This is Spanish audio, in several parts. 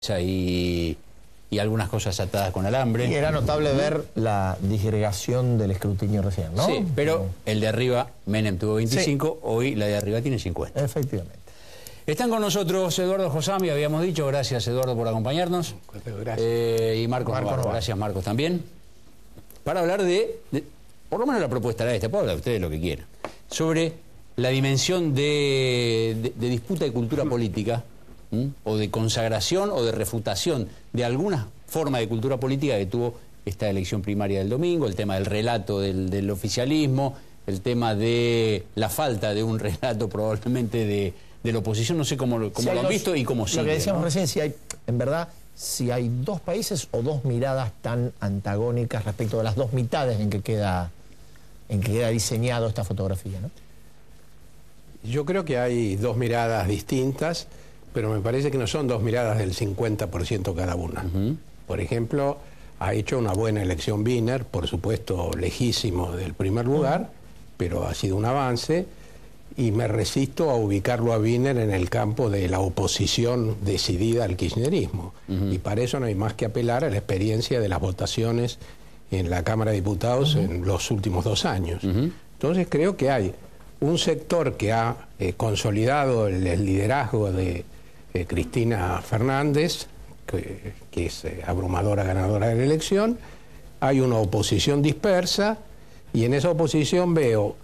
y algunas cosas atadas con alambre. Y era notable ver la disgregación del escrutinio recién, ¿no? Sí, pero el de arriba, Menem tuvo 25, sí. Hoy la de arriba tiene 50. Efectivamente. Están con nosotros Eduardo Josami, habíamos dicho, gracias Eduardo por acompañarnos. Gracias. Y Marcos Navarro, gracias Marcos también. Para hablar de, por lo menos la propuesta era esta, puedo hablar ustedes lo que quieran, sobre la dimensión de disputa de cultura política, o de consagración o de refutación de alguna forma de cultura política que tuvo esta elección primaria del domingo, el tema del relato del oficialismo, el tema de la falta de un relato probablemente de la oposición, no sé cómo lo han visto y cómo sigue. Lo que decíamos, ¿no? recién, si hay, en verdad, si hay dos países o dos miradas tan antagónicas respecto de las dos mitades en que queda diseñado esta fotografía, ¿no? Yo creo que hay dos miradas distintas, pero me parece que no son dos miradas del 50% cada una. Por ejemplo, ha hecho una buena elección Wiener, por supuesto lejísimo del primer lugar, pero ha sido un avance, y me resisto a ubicarlo a Wiener en el campo de la oposición decidida al kirchnerismo. Y para eso no hay más que apelar a la experiencia de las votaciones en la Cámara de Diputados en los últimos 2 años. Entonces creo que hay un sector que ha consolidado el liderazgo de Cristina Fernández, que es abrumadora ganadora de la elección. Hay una oposición dispersa, y en esa oposición veo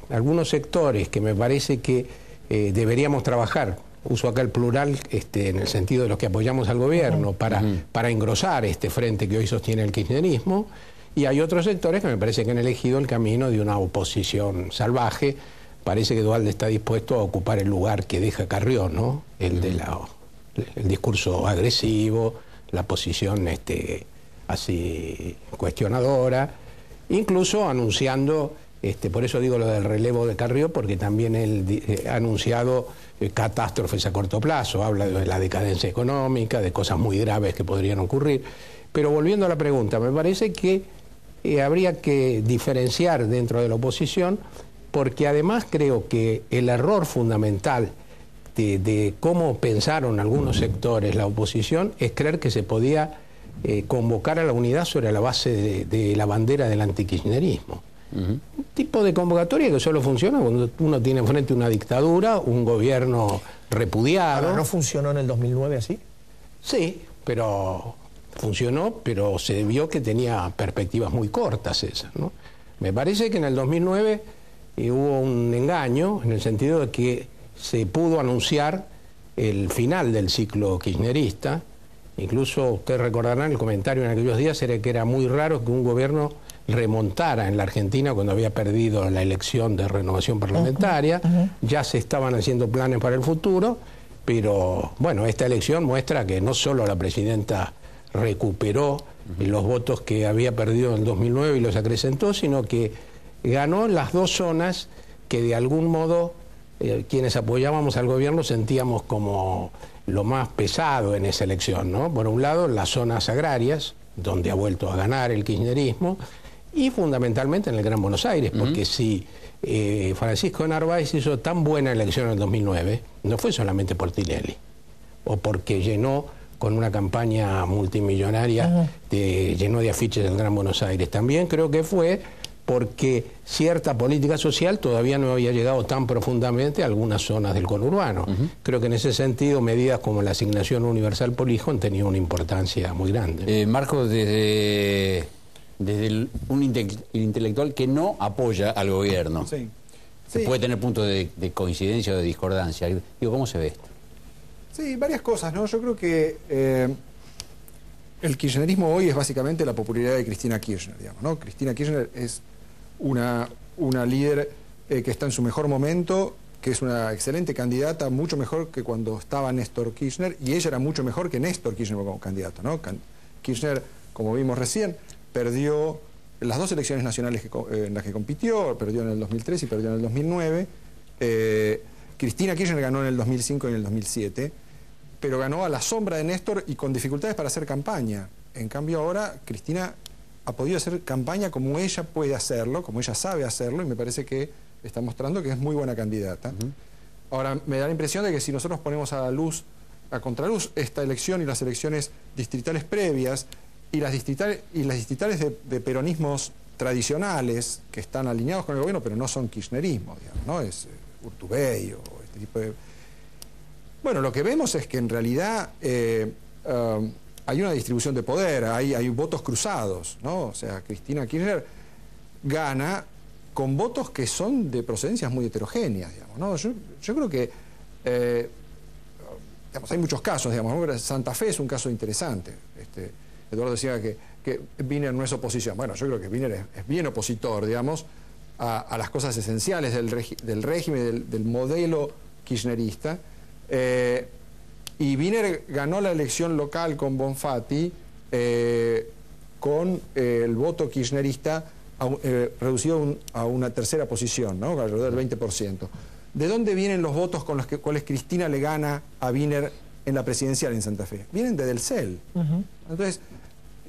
algunos sectores que me parece que deberíamos trabajar, uso acá el plural en el sentido de los que apoyamos al gobierno, para engrosar este frente que hoy sostiene el kirchnerismo, y hay otros sectores que me parece que han elegido el camino de una oposición salvaje. Parece que Duhalde está dispuesto a ocupar el lugar que deja Carrió, ¿no? El discurso agresivo, la posición así cuestionadora, incluso anunciando, por eso digo lo del relevo de Carrió, porque también él ha anunciado catástrofes a corto plazo, habla de la decadencia económica, de cosas muy graves que podrían ocurrir. Pero volviendo a la pregunta, me parece que habría que diferenciar dentro de la oposición, porque además creo que el error fundamental de cómo pensaron algunos sectores la oposición es creer que se podía convocar a la unidad sobre la base de la bandera del antikirchnerismo. Un tipo de convocatoria que solo funciona cuando uno tiene enfrente una dictadura, un gobierno repudiado. ¿Ahora no funcionó en el 2009 así? Sí, pero funcionó, pero se vio que tenía perspectivas muy cortas esas, ¿no? Me parece que en el 2009 hubo un engaño, en el sentido de que se pudo anunciar el final del ciclo kirchnerista. Incluso ustedes recordarán el comentario en aquellos días, era que era muy raro que un gobierno remontara en la Argentina cuando había perdido la elección de renovación parlamentaria. Ya se estaban haciendo planes para el futuro, pero bueno, esta elección muestra que no solo la presidenta recuperó los votos que había perdido en el 2009 y los acrecentó, sino que ganó las dos zonas que de algún modo quienes apoyábamos al gobierno sentíamos como lo más pesado en esa elección, ¿no? Por un lado, las zonas agrarias, donde ha vuelto a ganar el kirchnerismo, y fundamentalmente en el Gran Buenos Aires, porque si Francisco Narváez hizo tan buena elección en el 2009, no fue solamente por Tinelli, o porque llenó con una campaña multimillonaria, llenó de afiches el Gran Buenos Aires. También creo que fue porque cierta política social todavía no había llegado tan profundamente a algunas zonas del conurbano. Creo que en ese sentido medidas como la asignación universal por hijo han tenido una importancia muy grande. Marco, desde un intelectual que no apoya al gobierno, se puede tener puntos de coincidencia o de discordancia. Digo, ¿cómo se ve esto? Sí, varias cosas, ¿no? Yo creo que el kirchnerismo hoy es básicamente la popularidad de Cristina Kirchner, digamos, ¿no? Cristina Kirchner es una líder que está en su mejor momento, que es una excelente candidata, mucho mejor que cuando estaba Néstor Kirchner, y ella era mucho mejor que Néstor Kirchner como candidato, ¿no? Kirchner, como vimos recién, perdió las dos elecciones nacionales en las que compitió, perdió en el 2003 y perdió en el 2009. Cristina Kirchner ganó en el 2005 y en el 2007, pero ganó a la sombra de Néstor y con dificultades para hacer campaña. En cambio ahora Cristina ha podido hacer campaña como ella puede hacerlo, como ella sabe hacerlo, y me parece que está mostrando que es muy buena candidata. Ahora, me da la impresión de que si nosotros ponemos a la luz a contraluz esta elección y las elecciones distritales previas y las distritales de peronismos tradicionales que están alineados con el gobierno, pero no son kirchnerismo, digamos, ¿no? Es Urtubey o este tipo de... Bueno, lo que vemos es que en realidad hay una distribución de poder, hay votos cruzados, ¿no? O sea, Cristina Kirchner gana con votos que son de procedencias muy heterogéneas, digamos, ¿no? Yo creo que digamos, hay muchos casos, digamos, ¿no? Santa Fe es un caso interesante. Eduardo decía que Wiener no es oposición. Bueno, yo creo que Wiener es bien opositor, digamos, a las cosas esenciales del régimen, del modelo kirchnerista. Y Wiener ganó la elección local con Bonfatti con el voto kirchnerista reducido a una tercera posición, ¿no? Alrededor del 20%. ¿De dónde vienen los votos con los cuales Cristina le gana a Wiener en la presidencial en Santa Fe? Vienen de Del Cel. Entonces,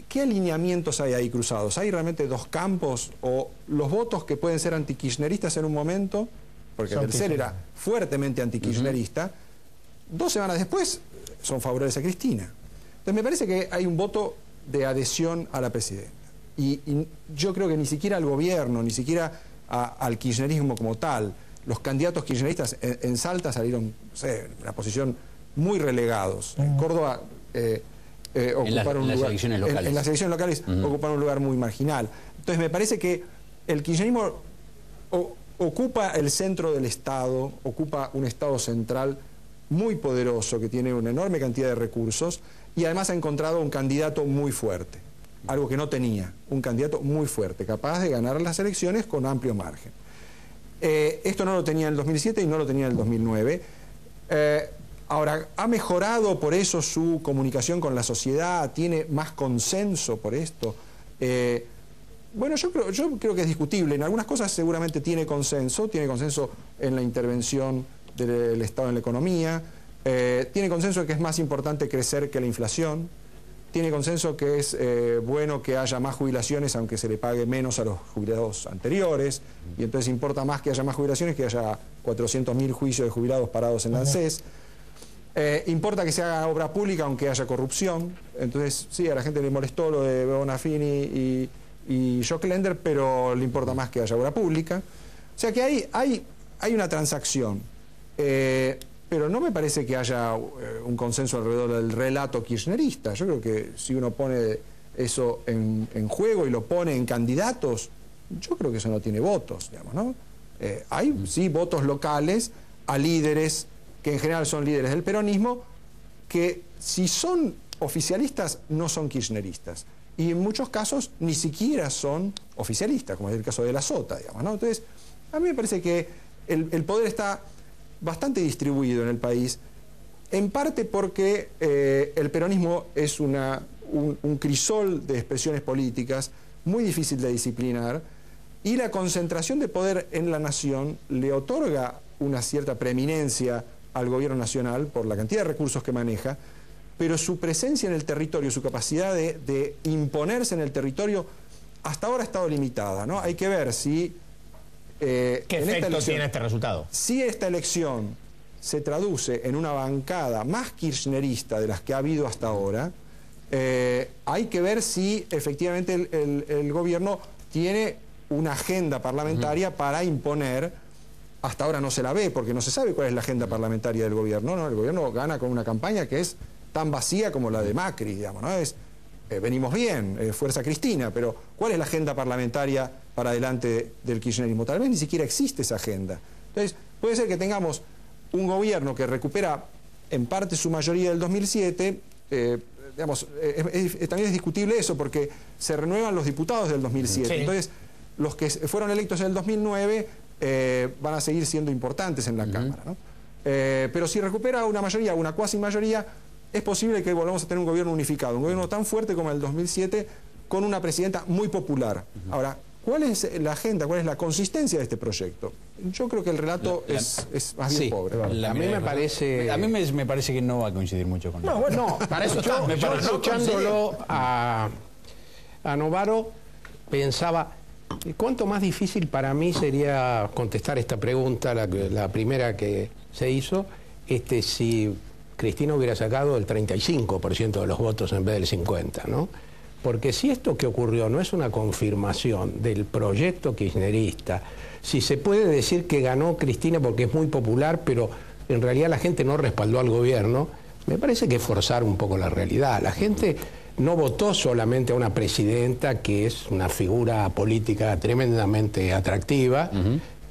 ¿qué alineamientos hay ahí cruzados? ¿Hay realmente dos campos? ¿O los votos que pueden ser antikirchneristas en un momento, porque Del Cel era fuertemente antikirchnerista, 2 semanas después son favorables a Cristina? Entonces me parece que hay un voto de adhesión a la presidenta. Y yo creo que ni siquiera al gobierno, ni siquiera al kirchnerismo como tal, los candidatos kirchneristas en Salta salieron, no sé, en una posición muy relegados. En Córdoba ocuparon un lugar... En las elecciones locales ocuparon un lugar muy marginal. Entonces me parece que el kirchnerismo ocupa el centro del Estado, ocupa un Estado central muy poderoso que tiene una enorme cantidad de recursos y además ha encontrado un candidato muy fuerte, algo que no tenía, un candidato muy fuerte, capaz de ganar las elecciones con amplio margen. Esto no lo tenía en el 2007 y no lo tenía en el 2009. Ahora, ¿ha mejorado por eso su comunicación con la sociedad? ¿Tiene más consenso por esto? Bueno, yo creo que es discutible. En algunas cosas seguramente tiene consenso en la intervención del Estado en la economía, tiene consenso en que es más importante crecer que la inflación, tiene consenso que es bueno que haya más jubilaciones aunque se le pague menos a los jubilados anteriores, y entonces importa más que haya más jubilaciones que haya 400.000 juicios de jubilados parados en la ANSES. Importa que se haga obra pública aunque haya corrupción. Entonces sí, a la gente le molestó lo de Bonafini y Joclender, pero le importa más que haya obra pública. O sea que hay una transacción, pero no me parece que haya un consenso alrededor del relato kirchnerista. Yo creo que si uno pone eso en juego y lo pone en candidatos, yo creo que eso no tiene votos, digamos, ¿no? Hay sí votos locales a líderes que en general son líderes del peronismo, que si son oficialistas no son kirchneristas. Y en muchos casos ni siquiera son oficialistas, como es el caso de la Sota, digamos, ¿no? Entonces, a mí me parece que el poder está bastante distribuido en el país, en parte porque el peronismo es un crisol de expresiones políticas muy difícil de disciplinar, y la concentración de poder en la nación le otorga una cierta preeminencia al gobierno nacional por la cantidad de recursos que maneja, pero su presencia en el territorio, su capacidad de imponerse en el territorio, hasta ahora ha estado limitada, ¿no? Hay que ver si... ¿Qué efecto tiene este resultado? Si esta elección se traduce en una bancada más kirchnerista de las que ha habido hasta ahora, hay que ver si efectivamente el gobierno tiene una agenda parlamentaria para imponer. Hasta ahora no se la ve porque no se sabe cuál es la agenda parlamentaria del gobierno, ¿no? El gobierno gana con una campaña que es tan vacía como la de Macri, digamos, ¿no? Venimos bien, fuerza Cristina, pero ¿cuál es la agenda parlamentaria para adelante del kirchnerismo? Tal vez ni siquiera existe esa agenda. Entonces, puede ser que tengamos un gobierno que recupera en parte su mayoría del 2007, digamos, también es discutible eso, porque se renuevan los diputados del 2007. Sí. Entonces, los que fueron electos en el 2009 van a seguir siendo importantes en la Cámara, ¿no? Pero si recupera una mayoría, una cuasi mayoría, es posible que volvamos a tener un gobierno unificado, un gobierno tan fuerte como el 2007, con una presidenta muy popular. Ahora, ¿cuál es la agenda, cuál es la consistencia de este proyecto? Yo creo que el relato es más bien pobre. A mí me parece... A mí me parece que no va a coincidir mucho con no, bueno, para eso yo escuchándolo a Novaro, pensaba, ¿cuánto más difícil para mí sería contestar esta pregunta, la primera que se hizo, si Cristina hubiera sacado el 35% de los votos en vez del 50%, ¿no? Porque si esto que ocurrió no es una confirmación del proyecto kirchnerista, si se puede decir que ganó Cristina porque es muy popular, pero en realidad la gente no respaldó al gobierno, me parece que es forzar un poco la realidad. La gente no votó solamente a una presidenta que es una figura política tremendamente atractiva,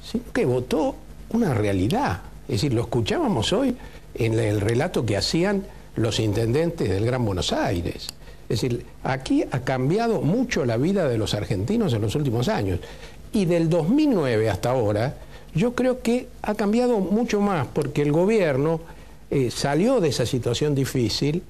sino que votó una realidad. Es decir, lo escuchábamos hoy en el relato que hacían los intendentes del Gran Buenos Aires. Es decir, aquí ha cambiado mucho la vida de los argentinos en los últimos años. Y del 2009 hasta ahora, yo creo que ha cambiado mucho más, porque el gobierno salió de esa situación difícil,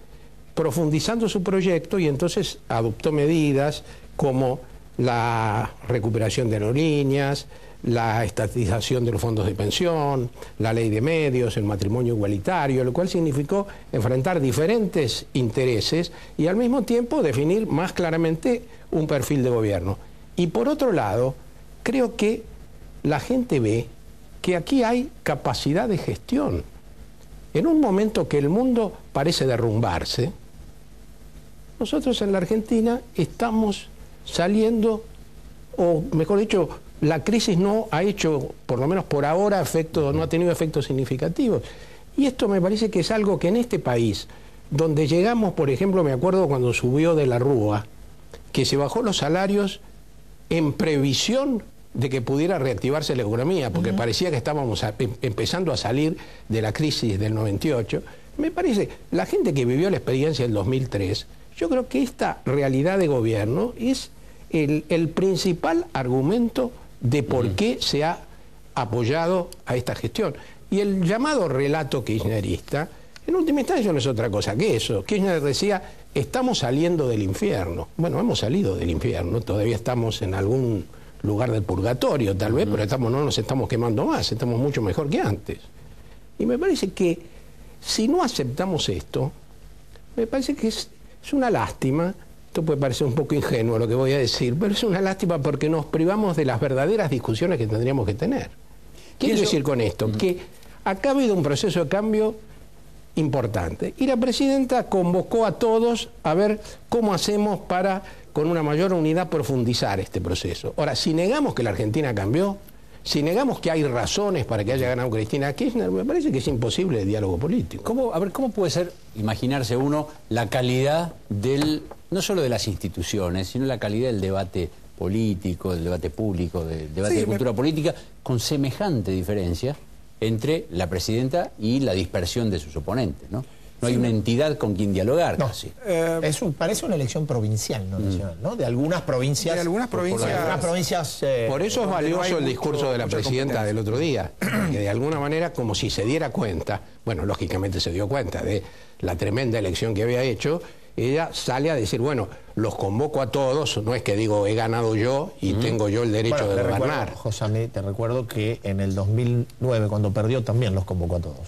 profundizando su proyecto, y entonces adoptó medidas como la recuperación de aerolíneas, la estatización de los fondos de pensión, la ley de medios, el matrimonio igualitario, lo cual significó enfrentar diferentes intereses y al mismo tiempo definir más claramente un perfil de gobierno. Y por otro lado, creo que la gente ve que aquí hay capacidad de gestión. En un momento que el mundo parece derrumbarse, nosotros en la Argentina estamos saliendo, o mejor dicho, la crisis no ha hecho, por lo menos por ahora, no ha tenido efectos significativos. Y esto me parece que es algo que en este país, donde llegamos, por ejemplo, me acuerdo cuando subió de la Rúa, que se bajó los salarios en previsión de que pudiera reactivarse la economía, porque parecía que estábamos empezando a salir de la crisis del 98. Me parece, la gente que vivió la experiencia del 2003, yo creo que esta realidad de gobierno es el principal argumento de por qué se ha apoyado a esta gestión. Y el llamado relato kirchnerista, en última instancia no es otra cosa que eso. Kirchner decía, estamos saliendo del infierno. Bueno, hemos salido del infierno, todavía estamos en algún lugar del purgatorio tal vez, pero no nos estamos quemando más, estamos mucho mejor que antes. Y me parece que si no aceptamos esto, me parece que es una lástima. Esto puede parecer un poco ingenuo lo que voy a decir, pero es una lástima porque nos privamos de las verdaderas discusiones que tendríamos que tener. ¿Qué quiero decir con esto? Que acá ha habido un proceso de cambio importante y la presidenta convocó a todos a ver cómo hacemos para, con una mayor unidad, profundizar este proceso. Ahora, si negamos que la Argentina cambió, si negamos que hay razones para que haya ganado Cristina Kirchner, me parece que es imposible el diálogo político. ¿Cómo puede ser, imaginarse uno, la calidad no solo de las instituciones, sino la calidad del debate político, del debate público, del debate de cultura política, con semejante diferencia entre la presidenta y la dispersión de sus oponentes, ¿no? No hay una entidad con quien dialogar, casi. Parece una elección provincial, no nacional, ¿no? De algunas provincias. De algunas provincias. Por eso es valioso el discurso de la presidenta del otro día, que de alguna manera, como si se diera cuenta, bueno, lógicamente se dio cuenta de la tremenda elección que había hecho, ella sale a decir, bueno, los convoco a todos, no es que digo, he ganado yo y tengo yo el derecho de gobernar. José, te recuerdo que en el 2009, cuando perdió, también los convocó a todos.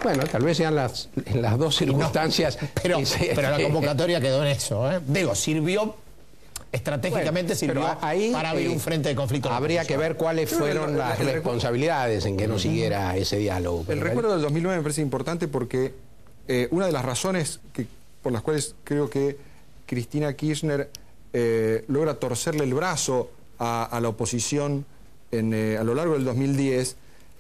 Bueno, tal vez sean las dos circunstancias. Pero la convocatoria quedó en eso, ¿eh? Digo, estratégicamente sirvió para abrir un frente de conflicto. Habría que ver cuáles fueron las responsabilidades en que no siguiera ese diálogo. El recuerdo del 2009 me parece importante porque una de las razones por las cuales creo que Cristina Kirchner logra torcerle el brazo a la oposición a lo largo del 2010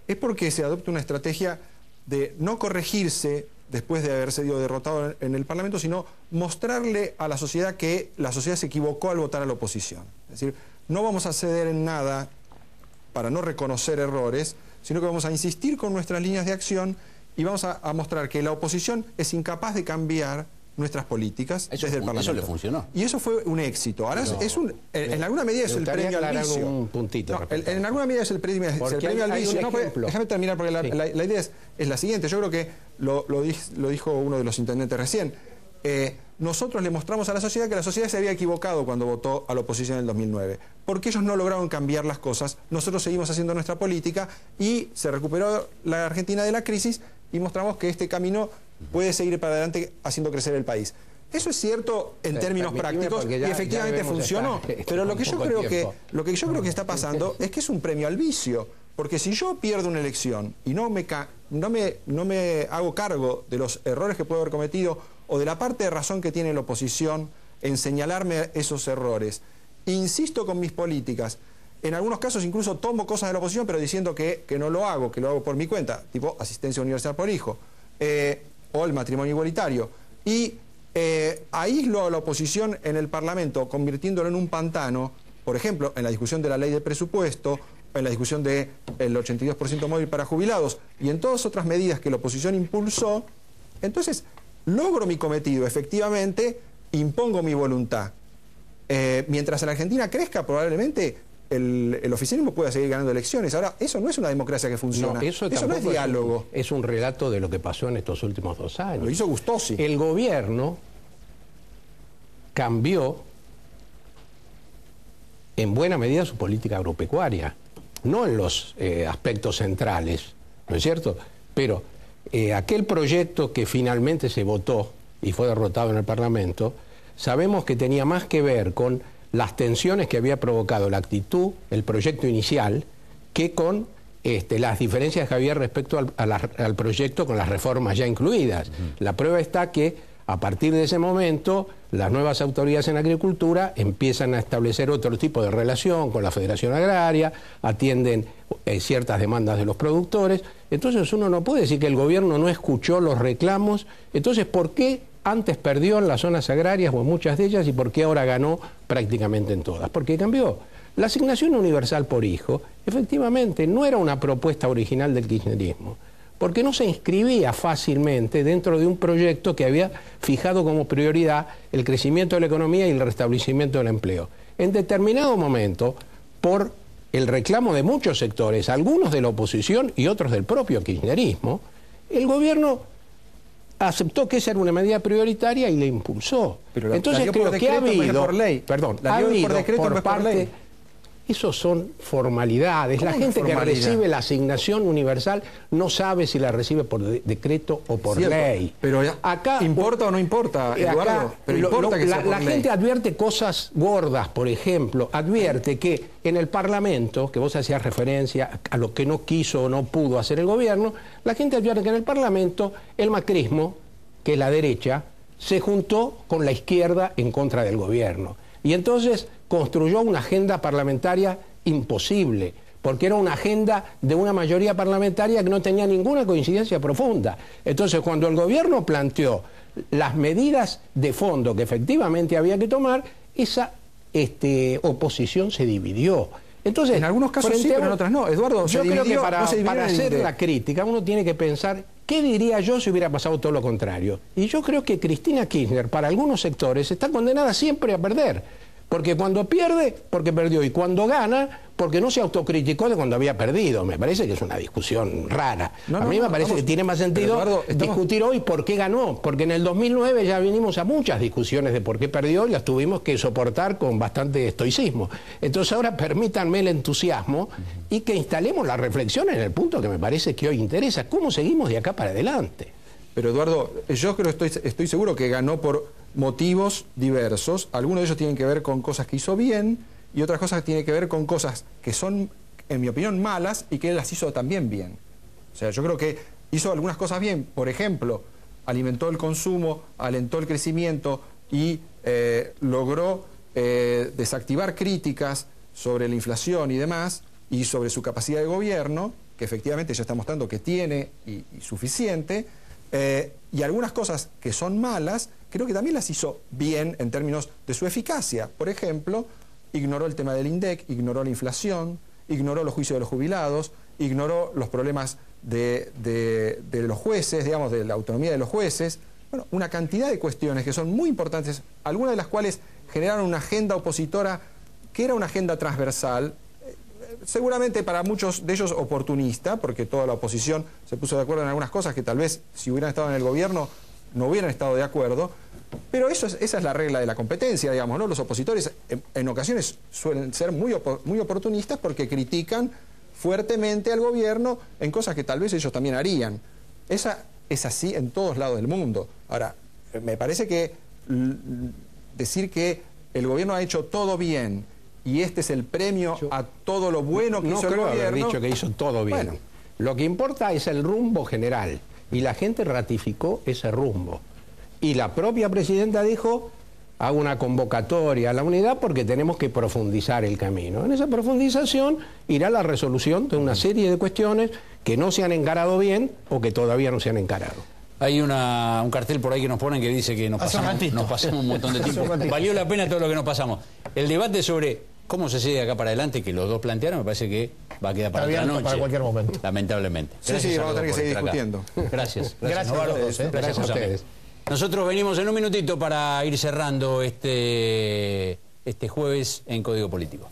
es porque se adopta una estrategia de no corregirse después de haber sido derrotado en el Parlamento, sino mostrarle a la sociedad que la sociedad se equivocó al votar a la oposición. Es decir, no vamos a ceder en nada para no reconocer errores, sino que vamos a insistir con nuestras líneas de acción y vamos a mostrar que la oposición es incapaz de cambiar nuestras políticas desde el Parlamento. Eso le funcionó. Y eso fue un éxito. Ahora en alguna medida es el premio al vicio. Un puntito. En alguna medida es el premio al vicio. Déjame terminar porque la idea es la siguiente. Yo creo que lo dijo uno de los intendentes recién. Nosotros le mostramos a la sociedad que la sociedad se había equivocado cuando votó a la oposición en el 2009. Porque ellos no lograron cambiar las cosas. Nosotros seguimos haciendo nuestra política y se recuperó la Argentina de la crisis y mostramos que este camino puede seguir para adelante haciendo crecer el país. Eso es cierto en términos prácticos y efectivamente funcionó, pero lo que yo creo que está pasando es que es un premio al vicio, Porque si yo pierdo una elección y no me hago cargo de los errores que puedo haber cometido o de la parte de razón que tiene la oposición en señalarme esos errores, insisto con mis políticas, en algunos casos incluso tomo cosas de la oposición, pero diciendo que no lo hago, que lo hago por mi cuenta, tipo asistencia universal por hijo, o el matrimonio igualitario, y aíslo a la oposición en el Parlamento, convirtiéndolo en un pantano, por ejemplo, en la discusión de la ley de presupuesto, en la discusión del 82% móvil para jubilados y en todas otras medidas que la oposición impulsó, entonces logro mi cometido, efectivamente, impongo mi voluntad. Mientras en la Argentina crezca, probablemente el oficialismo pueda seguir ganando elecciones. Ahora, eso no es una democracia que funciona. No, eso no es diálogo. Es un relato de lo que pasó en estos últimos 2 años. Lo hizo Gustossi. El gobierno cambió en buena medida su política agropecuaria, no en los aspectos centrales, ¿no es cierto? Pero aquel proyecto que finalmente se votó y fue derrotado en el Parlamento, sabemos que tenía más que ver con las tensiones que había provocado la actitud, el proyecto inicial, que con las diferencias que había respecto al proyecto con las reformas ya incluidas. La prueba está que a partir de ese momento las nuevas autoridades en agricultura empiezan a establecer otro tipo de relación con la Federación Agraria, atienden ciertas demandas de los productores. Entonces uno no puede decir que el gobierno no escuchó los reclamos. Entonces, ¿por qué antes perdió en las zonas agrarias o en muchas de ellas y por qué ahora ganó prácticamente en todas? Porque cambió. La asignación universal por hijo, efectivamente, no era una propuesta original del kirchnerismo, porque no se inscribía fácilmente dentro de un proyecto que había fijado como prioridad el crecimiento de la economía y el restablecimiento del empleo. En determinado momento, por el reclamo de muchos sectores, algunos de la oposición y otros del propio kirchnerismo, el gobierno aceptó que esa era una medida prioritaria y la impulsó. Pero entonces creo que ha habido, por ley. Perdón, La ha dio habido por decreto, por no es por parte, ley. esos son formalidades. La ¿Cómo gente que formalidad? recibe la asignación universal no sabe si la recibe por decreto o por Cierto, ley. pero acá ¿importa o no importa, Eduardo? acá, Pero importa que sea por la ley. gente advierte cosas gordas, por ejemplo, advierte que en el Parlamento, que vos hacías referencia a lo que no quiso o no pudo hacer el gobierno, la gente advierte que en el Parlamento el macrismo, que es la derecha, se juntó con la izquierda en contra del gobierno. Y entonces construyó una agenda parlamentaria imposible, porque era una agenda de una mayoría parlamentaria que no tenía ninguna coincidencia profunda. Entonces, cuando el gobierno planteó las medidas de fondo que efectivamente había que tomar, esa oposición se dividió. Entonces, en algunos casos sí, pero en otras no. Eduardo, yo creo que para para hacer la crítica uno tiene que pensar, ¿qué diría yo si hubiera pasado todo lo contrario? Y yo creo que Cristina Kirchner, para algunos sectores, está condenada siempre a perder. Porque cuando pierde, porque perdió. Y cuando gana, porque no se autocriticó de cuando había perdido. Me parece que es una discusión rara. A mí me parece que tiene más sentido discutir hoy por qué ganó. Porque en el 2009 ya vinimos a muchas discusiones de por qué perdió y las tuvimos que soportar con bastante estoicismo. Entonces ahora permítanme el entusiasmo y que instalemos la reflexión en el punto que me parece que hoy interesa. ¿Cómo seguimos de acá para adelante? Pero Eduardo, yo creo que estoy seguro que ganó por motivos diversos. Algunos de ellos tienen que ver con cosas que hizo bien y otras cosas que tienen que ver con cosas que son, en mi opinión, malas y que él las hizo también bien. O sea, yo creo que hizo algunas cosas bien. Por ejemplo, alimentó el consumo, alentó el crecimiento y logró desactivar críticas sobre la inflación y demás y sobre su capacidad de gobierno, que efectivamente ya está mostrando que tiene y suficiente. Y algunas cosas que son malas, creo que también las hizo bien en términos de su eficacia. Por ejemplo, ignoró el tema del INDEC, ignoró la inflación, ignoró los juicios de los jubilados, ignoró los problemas de los jueces, digamos, de la autonomía de los jueces. Bueno, una cantidad de cuestiones que son muy importantes, algunas de las cuales generaron una agenda opositora que era una agenda transversal, seguramente para muchos de ellos oportunista, porque toda la oposición se puso de acuerdo en algunas cosas que tal vez si hubieran estado en el gobierno no hubieran estado de acuerdo, pero esa es la regla de la competencia, digamos, ¿no? Los opositores en ocasiones suelen ser muy oportunistas porque critican fuertemente al gobierno en cosas que tal vez ellos también harían. Esa es así en todos lados del mundo. Ahora, me parece que decir que el gobierno ha hecho todo bien y este es el premio a todo lo bueno que no hizo el creo haber gobierno. dicho que hizo todo bien. Bueno. Lo que importa es el rumbo general, y la gente ratificó ese rumbo. Y la propia presidenta dijo, hago una convocatoria a la unidad porque tenemos que profundizar el camino. En esa profundización irá la resolución de una serie de cuestiones que no se han encarado bien o que todavía no se han encarado. Hay un cartel por ahí que nos ponen que dice que nos pasamos un montón de tiempo. Valió la pena todo lo que nos pasamos. El debate sobre cómo se sigue acá para adelante, que los dos plantearon, me parece que va a quedar para otra noche. Para cualquier momento. Lamentablemente. Sí, vamos a tener que seguir discutiendo. Gracias. Gracias a Novaro. todos, Gracias a José. ustedes. Nosotros venimos en un minutito para ir cerrando este jueves en Código Político.